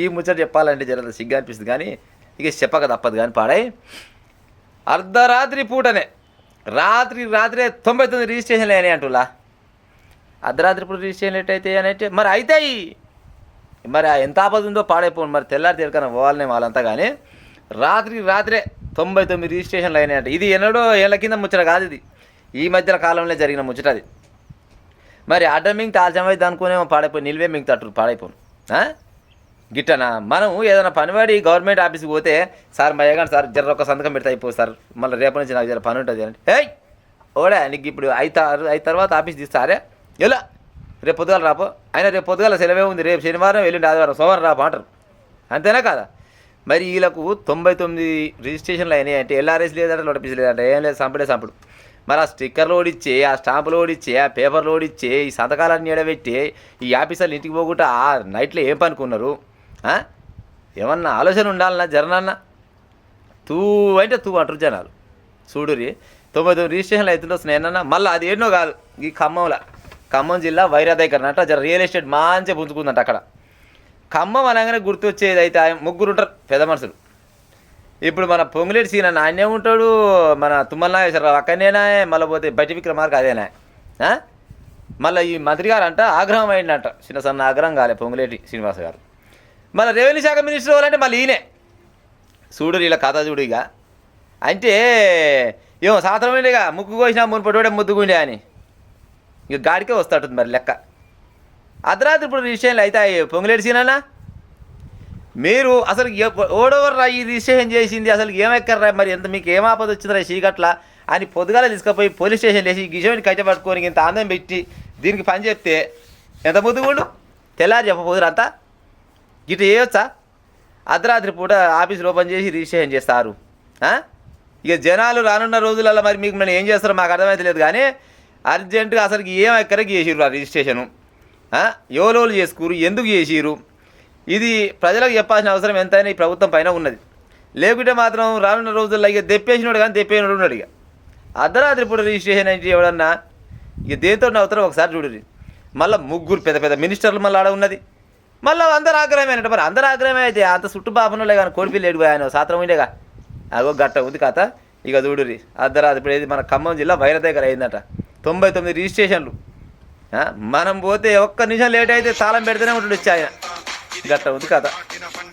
ఈ ముచ్చట చెప్పాలంటే జర సిగ్గు అనిపిస్తుంది కానీ ఇక చెప్పక తప్పదు కానీ పాడాయి. అర్ధరాత్రి పూటనే రాత్రే 99 రిజిస్ట్రేషన్లు అయినాయి అంటులా. అర్ధరాత్రి పూట రిజిస్ట్రేషన్ లేట్ అయితే అని అంటే మరి అవుతాయి. మరి ఎంత ఆపద ఉందో పాడైపోను. మరి తెల్లారి తెలకన పోవాలనే వాళ్ళంతా కానీ రాత్రే 99 రిజిస్ట్రేషన్లు అయినాయంట. ఇది ఎన్నడో ఏళ్ళ కింద ముచ్చట కాదు, ఇది ఈ మధ్యల కాలంలో జరిగిన ముచ్చట అది. మరి అడ్డం మింగితే ఆలస్యమైతే అనుకునేమో పాడైపోయి నిల్వే మింగుతట్టు పాడైపోను గిట్టనా. మనం ఏదైనా పనివాడి గవర్నమెంట్ ఆఫీస్కి పోతే సార్ మయ్యగాని సార్ జర ఒక సంతకం పెడితే అయిపోదు సార్, మళ్ళీ రేపటి నుంచి నాకు జర పని ఉంటుంది అంటే ఏయ్ ఓడా నీకు ఇప్పుడు ఐదు తర్వాత ఆఫీస్ తీస్తారే ఎలా రేపు పొద్దుగాల రాపో, అయినా రేపు పొద్దుగాల సెలవే ఉంది, రేపు శనివారం వెళ్ళిండి ఆదివారం సోమవారం రాపో అంటారు. అంతేనా కాదా? మరి వీళ్ళకు 99 రిజిస్ట్రేషన్లు అయినాయి అంటే ఎల్ఆర్ఎస్ లేదంటే నోటిఫిస్ లేదంటే ఏం లేదు, సంపుడు. మరి ఆ స్టిక్కర్లు ఓడిచ్చే, ఆ స్టాంపులు ఓడిచ్చే, ఆ పేపర్లు ఓడిచ్చే, ఈ సంతకాలన్నీ ఎడబెట్టి ఈ ఆఫీసర్లు ఇంటికి పోకుండా ఆ నైట్లో ఏం పనుకున్నారు? ఏమన్నా ఆలోచన ఉండాలన్నా జరనన్నా తూ అంటే తూ అంటారు జనాలు. చూడురి 99 రిజిస్ట్రేషన్లు అవుతుంటే వస్తున్నాయి ఏమన్నా. మళ్ళీ అది ఏడనో కాదు, ఈ ఖమ్మం జిల్లా వైరాదగ్గర అంట జర రియల్ ఎస్టేట్ మంచిగా పుంజుకుందంట అక్కడ. ఖమ్మం అనగానే గుర్తొచ్చేది అయితే ముగ్గురు ఉంటారు పెద్ద మనుషులు. ఇప్పుడు మన పొంగులేటి సీన్ అన్న ఆయనే ఉంటాడు, మన తుమ్మల నాగేశ్వరరావు అక్కడనేనా, మళ్ళీ పోతే బట్టి విక్రమార్క అదేనా, మళ్ళీ ఈ మంత్రి గారు అంట ఆగ్రహం అయిందంట, చిన్న సన్న ఆగ్రహం కాలే పొంగులేటి శ్రీనివాస గారు. మళ్ళీ రెవెన్యూ శాఖ మినిస్టర్ వాళ్ళంటే మళ్ళీ ఈయనే. చూడు ఇలా కథ చూడు. ఇక అంటే ఏమో సాధారణంగా ముక్కు కోసినా మునుపటి ముద్దుగుండే అని ఇక గాడికే వస్తాటుంది మరి లెక్క. అర్ధరాత్రి ఇప్పుడు రిజిస్ట్రేషన్లు అవుతాయి పొంగులేటి సీన్ అన్న. మీరు అసలు ఓడోవర్రా ఈ రిజిస్ట్రేషన్ చేసింది, అసలు ఏమెక్కర్రా, మరి ఎంత మీకు ఏం ఆపద వచ్చిందిరా చీకట్ల అని పొద్దుగాల తీసుకుపోయి పోలీస్ స్టేషన్ వేసి గిజోని కట్టబట్టుకొని ఇంత ఆందం పెట్టి దీనికి పని చెప్తే ఎంత ముద్దుగుండు. తెల్లారి చెప్పపోదురంతా గిట్ట చేయొచ్చా? అర్ధరాత్రి పూట ఆఫీసులు ఓపెన్ చేసి రిజిస్ట్రేషన్ చేస్తారు. ఇక జనాలు రానున్న రోజులలో మరి మీకు మనం ఏం చేస్తారో మాకు అర్థమైతే లేదు కానీ అర్జెంటుగా అసలు ఏం ఎక్కడికి చేసిర్రు ఆ రిజిస్ట్రేషను, ఎవరోళ్ళు చేసుకురు, ఎందుకు చేసిరు, ఇది ప్రజలకు చెప్పాల్సిన అవసరం ఎంతైనా ఈ ప్రభుత్వం పైన ఉన్నది. లేకుంటే మాత్రం రానున్న రోజుల్లో ఇక తెప్పేసినోడు కానీ తెప్పేసినోడు ఉన్నాడు. ఇక అర్ధరాత్రి పూట రిజిస్ట్రేషన్ అంటే ఎవడన్నా ఇక దేంతో అవుతారో ఒకసారి చూడండి. మళ్ళీ ముగ్గురు పెద్ద మినిస్టర్లు మళ్ళీ ఆడ ఉన్నది. మళ్ళీ అందరు ఆగ్రహమేనంట. మరి అందరు ఆగ్రహమే అయితే అంత చుట్టుపాపనలే కానీ కోడిపిల్లి ఎడిపోయి ఆయన సాత్రం ఉండేగా అగో గట్ట ఉంది కథ. ఇక చూడురి అర్ధరాత్రి ఇప్పుడు ఏది మన ఖమ్మం జిల్లా వైర దగ్గర అయిందట 99 రిజిస్ట్రేషన్లు. మనం పోతే ఒక్క నిమిషం లేట్ అయితే తాళం పెడితేనే ఉంటుంది వచ్చి ఆయన గట్ట ఉంది కథ.